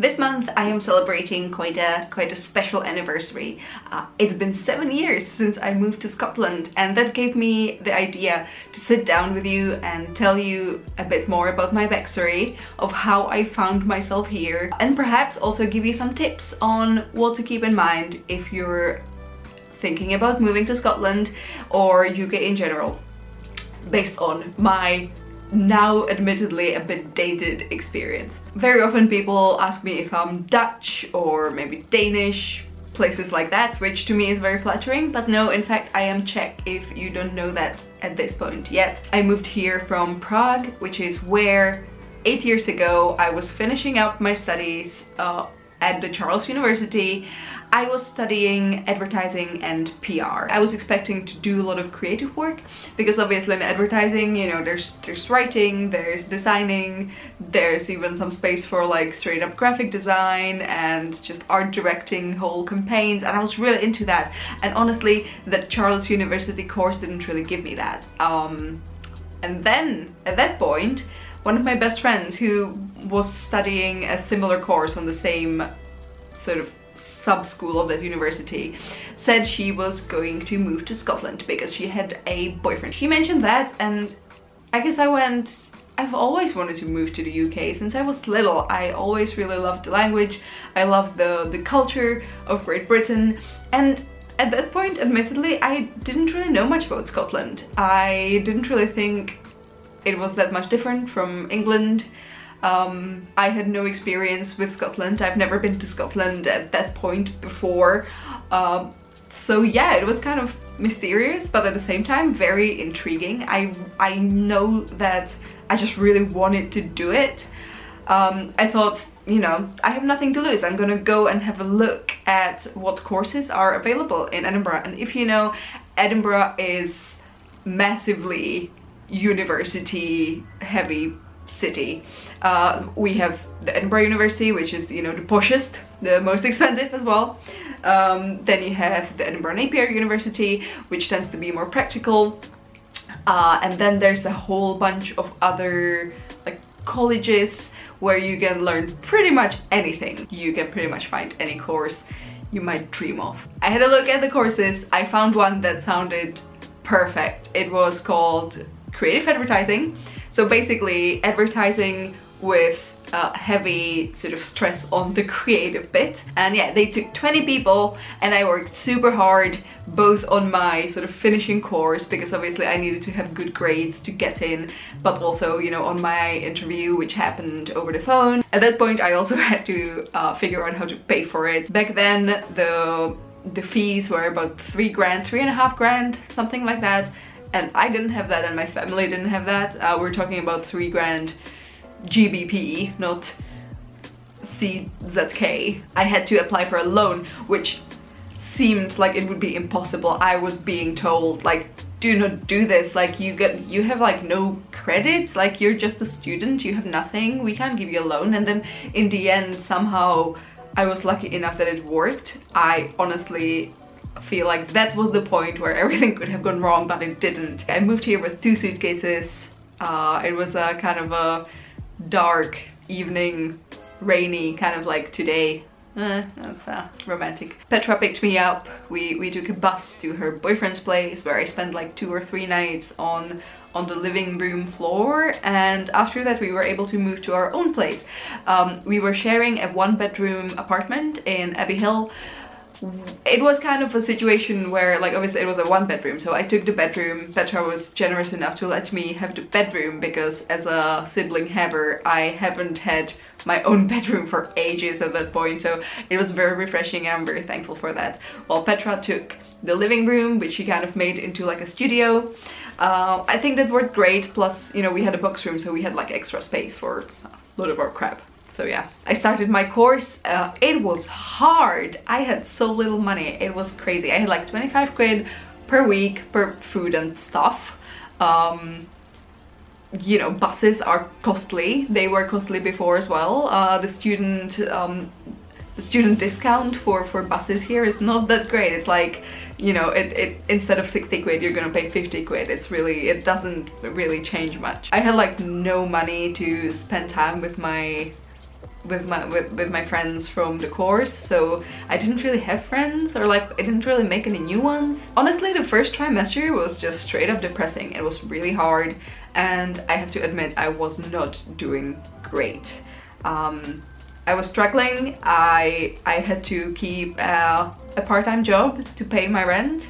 This month I am celebrating quite a special anniversary. It's been 7 years since I moved to Scotland, and that gave me the idea to sit down with you and tell you a bit more about my backstory of how I found myself here, and perhaps also give you some tips on what to keep in mind if you're thinking about moving to Scotland or UK in general, based on my now admittedly a bit dated experience. Very often people ask me if I'm Dutch or maybe Danish, places like that, which to me is very flattering, but no, in fact I am Czech if you don't know that at this point yet. I moved here from Prague, which is where 8 years ago I was finishing up my studies at the Charles University. I was studying advertising and PR. I was expecting to do a lot of creative work because obviously in advertising, you know, there's writing, there's designing, there's even some space for like straight up graphic design and just art directing whole campaigns, and I was really into that. And honestly, the Charles University course didn't really give me that. And then at that point, one of my best friends who was studying a similar course on the same sort of sub-school of that university said she was going to move to Scotland because she had a boyfriend. She mentioned that, and I guess I went, I've always wanted to move to the UK since I was little. I always really loved the language, I loved the culture of Great Britain, and at that point, admittedly, I didn't really know much about Scotland. I didn't really think it was that much different from England. I had no experience with Scotland. I've never been to Scotland at that point before. So yeah, it was kind of mysterious, but at the same time very intriguing. I know that I just really wanted to do it. I thought, you know, I have nothing to lose. I'm gonna go and have a look at what courses are available in Edinburgh. And if you know, Edinburgh is massively university heavy city. We have the Edinburgh University, which is, you know, the poshest, the most expensive as well. Then you have the Edinburgh Napier University, which tends to be more practical. And then there's a whole bunch of other like colleges where you can learn pretty much anything. You can pretty much find any course you might dream of. I had a look at the courses. I found one that sounded perfect. It was called Creative Advertising. So basically advertising with heavy sort of stress on the creative bit. And yeah, they took 20 people and I worked super hard both on my sort of finishing course, because obviously I needed to have good grades to get in, but also, you know, on my interview, which happened over the phone. At that point I also had to figure out how to pay for it. Back then the fees were about 3 grand, 3.5 grand, something like that. And I didn't have that and my family didn't have that. We're talking about 3 grand GBP, not CZK. I had to apply for a loan, which seemed like it would be impossible. I was being told, like, do not do this, like you have like no credits, like you're just a student, you have nothing, we can't give you a loan. And then in the end, somehow I was lucky enough that it worked. I honestly feel like that was the point where everything could have gone wrong, but it didn't. I moved here with 2 suitcases. It was a kind of a dark evening, rainy, kind of like today. That's romantic. Petra picked me up. We took a bus to her boyfriend's place where I spent like 2 or 3 nights on the living room floor, and after that we were able to move to our own place. We were sharing a 1-bedroom apartment in Abbey Hill. It was kind of a situation where, like, obviously it was a 1-bedroom, so I took the bedroom. Petra was generous enough to let me have the bedroom because as a sibling haver, I haven't had my own bedroom for ages at that point, so it was very refreshing and I'm very thankful for that. While Petra took the living room, which she kind of made into like a studio. I think that worked great, plus, you know, we had a box room, so we had like extra space for a lot of our crap. So yeah, I started my course. It was hard. I had so little money. It was crazy. I had like 25 quid per week per food and stuff. You know, buses are costly. They were costly before as well. The student discount for buses here is not that great. It's like, you know, it instead of 60 quid you're gonna pay 50 quid. It doesn't really change much. I had like no money to spend time with my with my friends from the course, so I didn't really have friends, or like I didn't really make any new ones. Honestly, the first trimester was just straight up depressing. It was really hard, and I have to admit I was not doing great. I was struggling. I had to keep a part-time job to pay my rent,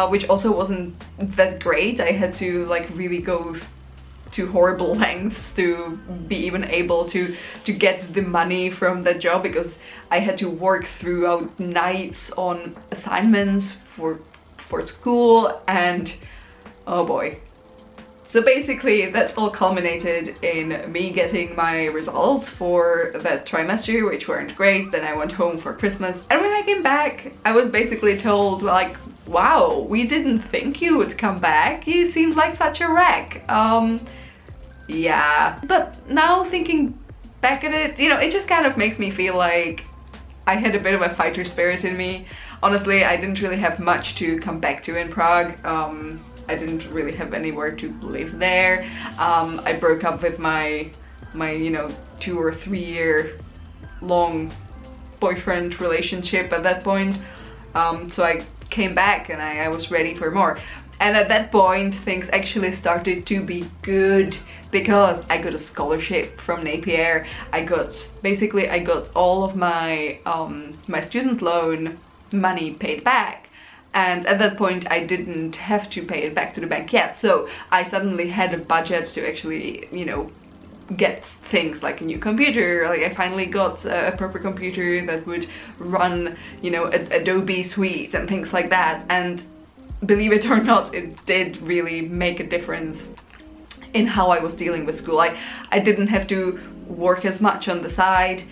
which also wasn't that great. I had to like really go to horrible lengths to be even able to get the money from that job, because I had to work throughout nights on assignments for school, and oh boy. So basically that all culminated in me getting my results for that trimester, which weren't great. Then I went home for Christmas, and when I came back I was basically told like, wow, we didn't think you would come back, you seemed like such a wreck. Yeah, but now thinking back at it, you know, it just kind of makes me feel like I had a bit of a fighter spirit in me. Honestly, I didn't really have much to come back to in Prague. I didn't really have anywhere to live there. I broke up with my you know, 2 or 3 year long boyfriend relationship at that point. So I came back and I was ready for more. And at that point things actually started to be good, because I got a scholarship from Napier. I got all of my my student loan money paid back, and at that point I didn't have to pay it back to the bank yet. So I suddenly had a budget to actually, you know, get things like a new computer. Like I finally got a proper computer that would run, you know, Adobe Suite and things like that. And believe it or not, it did really make a difference in how I was dealing with school. I didn't have to work as much on the side.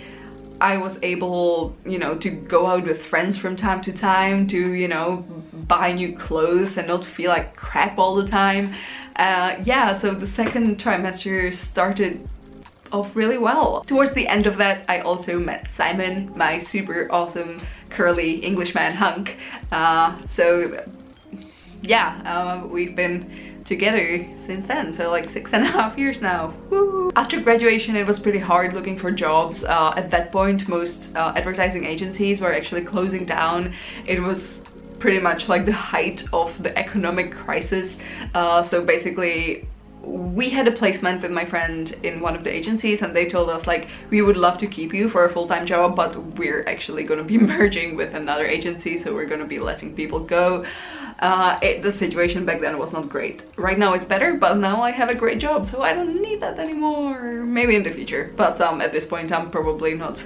I was able, you know, to go out with friends from time to time, to, you know, buy new clothes and not feel like crap all the time. Yeah, so the second trimester started off really well. Towards the end of that, I also met Simon, my super awesome curly Englishman hunk. So yeah, we've been together since then, so like 6.5 years now. Woo! After graduation it was pretty hard looking for jobs. At that point most advertising agencies were actually closing down. It was pretty much like the height of the economic crisis, so basically we had a placement with my friend in one of the agencies, and they told us like, we would love to keep you for a full-time job, but we're actually going to be merging with another agency, so we're going to be letting people go. The situation back then was not great. Right now it's better, but now I have a great job, so I don't need that anymore. Maybe in the future, but at this point I'm probably not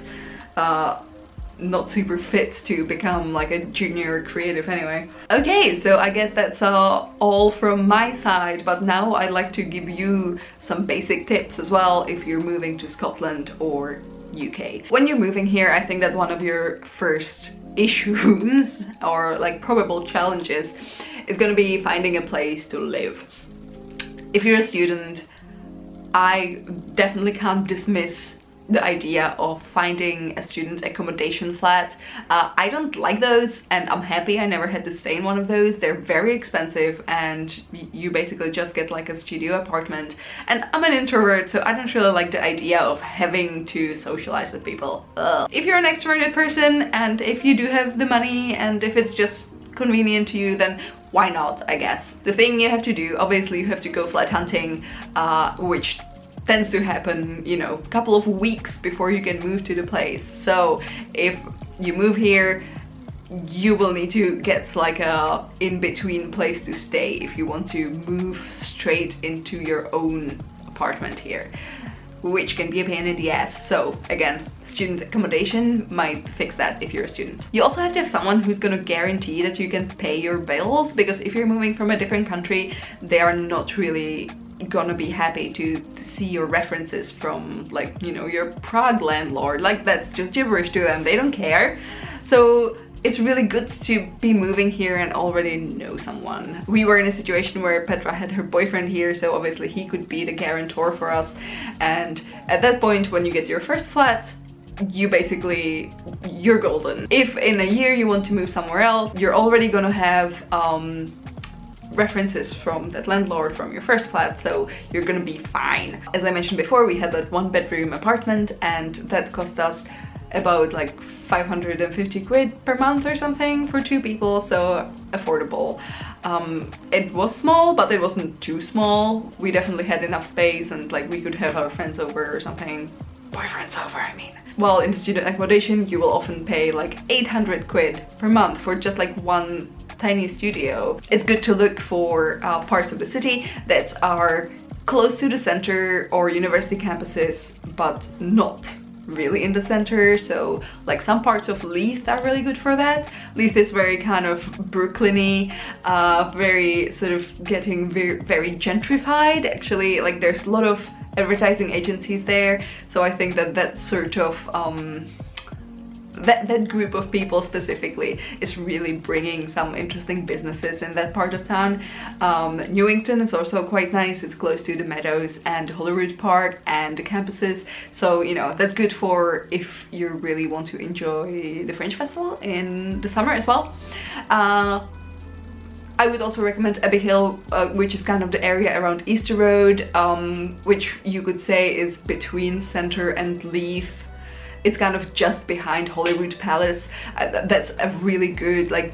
super fit to become like a junior creative anyway. Okay, so I guess that's all from my side, but now I'd like to give you some basic tips as well if you're moving to Scotland or UK. When you're moving here, I think that one of your first issues or like probable challenges is going to be finding a place to live. If you're a student, I definitely can't dismiss the idea of finding a student accommodation flat. I don't like those, and I'm happy I never had to stay in one of those. They're very expensive, and you basically just get like a studio apartment. And I'm an introvert, so I don't really like the idea of having to socialize with people. Ugh. If you're an extroverted person, and if you do have the money, and if it's just convenient to you, then why not, I guess. The thing you have to do, obviously you have to go flat hunting, which tends to happen, you know, a couple of weeks before you can move to the place. So if you move here, you will need to get like a in-between place to stay if you want to move straight into your own apartment here, which can be a pain in the ass. So again, student accommodation might fix that if you're a student. You also have to have someone who's gonna guarantee that you can pay your bills, because if you're moving from a different country, they are not really gonna be happy to see your references from, like, you know, your Prague landlord. Like, that's just gibberish to them. They don't care. So it's really good to be moving here and already know someone. We were in a situation where Petra had her boyfriend here, so obviously he could be the guarantor for us. And at that point, when you get your first flat, you're golden. If in a year you want to move somewhere else, you're already gonna have references from that landlord from your first flat, so you're gonna be fine. As I mentioned before, we had that 1-bedroom apartment and that cost us about like 550 quid per month or something for 2 people, so affordable. It was small, but it wasn't too small. We definitely had enough space, and like we could have our friends over or something. Boyfriends over, I mean. Well, in the student accommodation, you will often pay like 800 quid per month for just like one tiny studio. It's good to look for parts of the city that are close to the center or university campuses, but not really in the center. So like some parts of Leith are really good for that. Leith is very kind of Brooklyn-y, very sort of getting very gentrified. Actually, like there's a lot of advertising agencies there, so I think that that sort of that group of people specifically is really bringing some interesting businesses in that part of town. Newington is also quite nice. It's close to the Meadows and Holyrood Park and the campuses, so you know that's good for if you really want to enjoy the Fringe Festival in the summer as well. I would also recommend Abbey Hill, which is kind of the area around Easter Road, which you could say is between Centre and Leith. It's kind of just behind Holyrood Palace. That's a really good like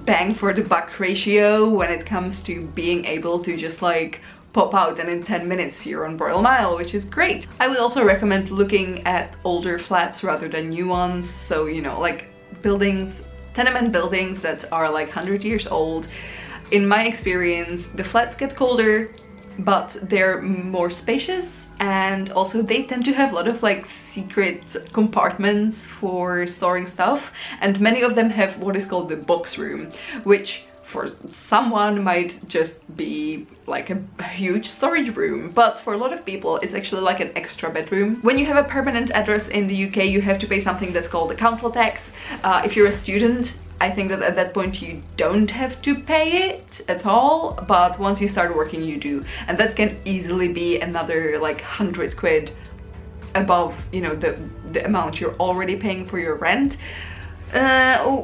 bang for the buck ratio when it comes to being able to just like pop out and in 10 minutes you're on Royal Mile, which is great. I would also recommend looking at older flats rather than new ones. So, you know, like buildings, tenement buildings that are like 100 years old. In my experience, the flats get colder, but they're more spacious, and also they tend to have a lot of like secret compartments for storing stuff, and many of them have what is called the box room, which for someone might just be like a huge storage room, but for a lot of people it's actually like an extra bedroom. When you have a permanent address in the UK, you have to pay something that's called the council tax. If you're a student, I think that at that point you don't have to pay it at all, but once you start working you do, and that can easily be another like 100 quid above, you know, the amount you're already paying for your rent,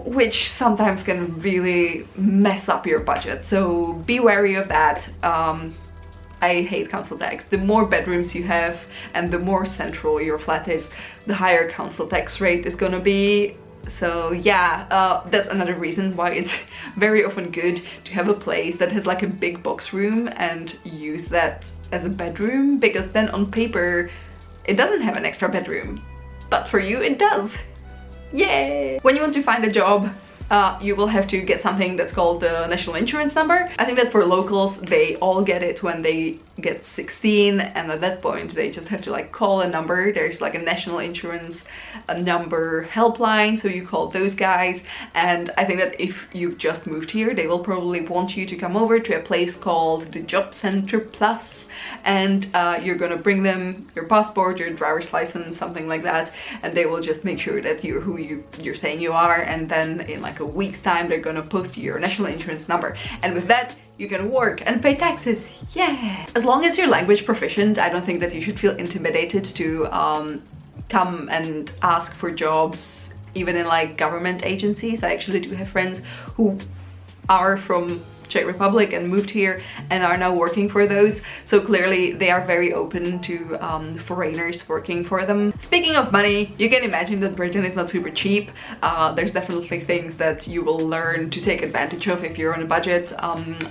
which sometimes can really mess up your budget, so be wary of that. I hate council tax. The more bedrooms you have and the more central your flat is, the higher council tax rate is gonna be. So yeah, that's another reason why it's very often good to have a place that has like a big box room and use that as a bedroom, because then on paper it doesn't have an extra bedroom, but for you it does. Yay! When you want to find a job, you will have to get something that's called the national insurance number. I think that for locals, they all get it when they get 16, and at that point they just have to like call a number. There's like a national insurance number helpline, so you call those guys, and I think that if you've just moved here, they will probably want you to come over to a place called the Job Centre Plus, and you're gonna bring them your passport, your driver's license, something like that, and they will just make sure that you're who you're saying you are, and then in like a week's time they're gonna post your national insurance number, and with that you can work and pay taxes. Yeah! As long as you're language proficient, I don't think that you should feel intimidated to come and ask for jobs, even in like government agencies. I actually do have friends who are from Czech Republic and moved here and are now working for those, so clearly they are very open to foreigners working for them. Speaking of money, you can imagine that Britain is not super cheap. There's definitely things that you will learn to take advantage of if you're on a budget,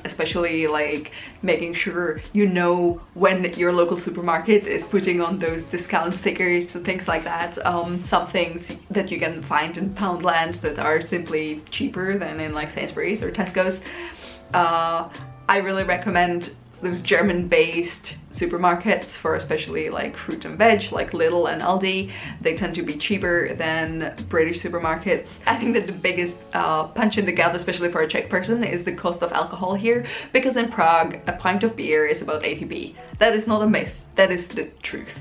especially like making sure you know when your local supermarket is putting on those discount stickers and things like that. Some things that you can find in Poundland that are simply cheaper than in like Sainsbury's or Tesco's. I really recommend those German-based supermarkets for especially like fruit and veg, like Lidl and Aldi. They tend to be cheaper than British supermarkets. I think that the biggest punch in the gut, especially for a Czech person, is the cost of alcohol here, because in Prague a pint of beer is about 80p. That is not a myth, that is the truth.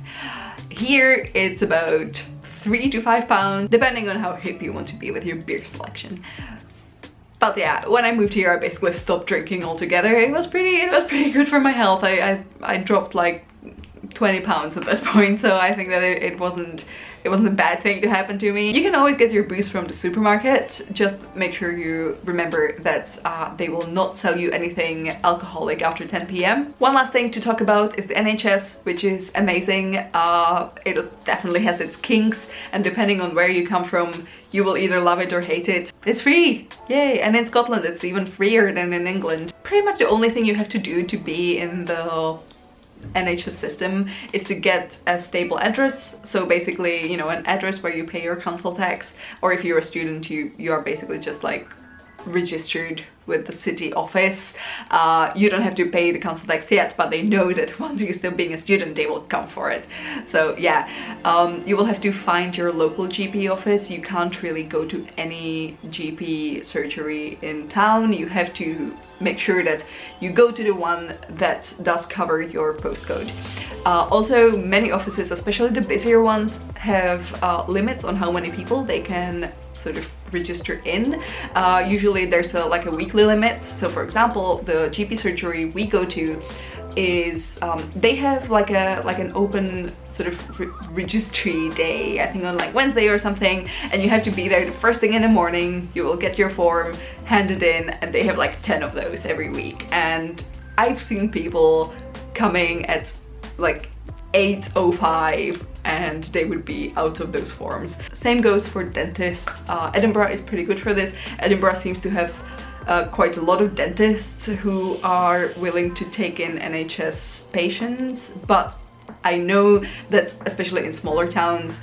Here it's about £3 to £5, depending on how hip you want to be with your beer selection. But yeah, when I moved here, I basically stopped drinking altogether. It was pretty good for my health. I dropped like 20 pounds at that point, so I think that it wasn't it wasn't a bad thing to happen to me. You can always get your booze from the supermarket. Just make sure you remember that they will not sell you anything alcoholic after 10 p.m. One last thing to talk about is the NHS, which is amazing. It definitely has its kinks, and depending on where you come from, you will either love it or hate it. It's free! Yay! And in Scotland it's even freer than in England. Pretty much the only thing you have to do to be in the NHS system is to get a stable address. So basically, you know, an address where you pay your council tax, or if you're a student, you are basically just like registered with the city office. You don't have to pay the council tax yet, but they know that once you're still being a student, they will come for it. So yeah, you will have to find your local GP office. You can't really go to any GP surgery in town. You have to make sure that you go to the one that does cover your postcode. Also, many offices, especially the busier ones, have limits on how many people they can sort of register in. Usually there's like a weekly limit. So for example, the GP surgery we go to is they have like an open sort of registry day, I think on like Wednesday or something, and you have to be there the first thing in the morning. You will get your form handed in, and they have like 10 of those every week. And I've seen people coming at like 8:05 and they would be out of those forms. Same goes for dentists. Edinburgh is pretty good for this. Edinburgh seems to have quite a lot of dentists who are willing to take in NHS patients, but I know that especially in smaller towns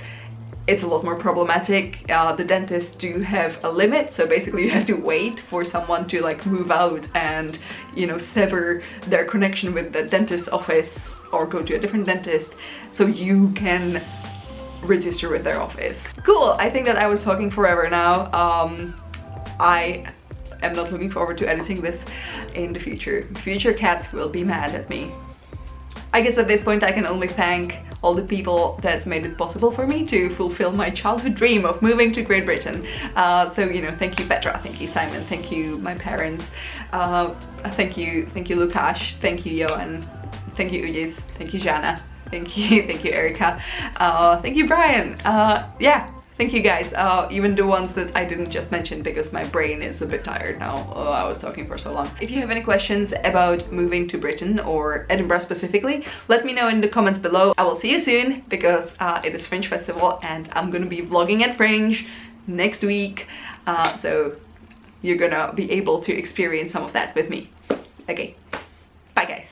it's a lot more problematic. The dentists do have a limit, so basically you have to wait for someone to like move out and, you know, sever their connection with the dentist's office or go to a different dentist so you can register with their office. Cool, I think that I was talking forever now. I am not looking forward to editing this in the future. Future cat will be mad at me. I guess at this point I can only thank all the people that made it possible for me to fulfill my childhood dream of moving to Great Britain. So, you know, thank you Petra, thank you Simon, thank you my parents, thank you Lukasz, thank you Johan, thank you Ujis, thank you Jana, thank you Erica, thank you Brian. Yeah, thank you guys, even the ones that I didn't just mention because my brain is a bit tired now. Oh, I was talking for so long. If you have any questions about moving to Britain or Edinburgh specifically, let me know in the comments below. I will see you soon because it is Fringe Festival and I'm gonna be vlogging at Fringe next week. So you're gonna be able to experience some of that with me. Okay, bye guys.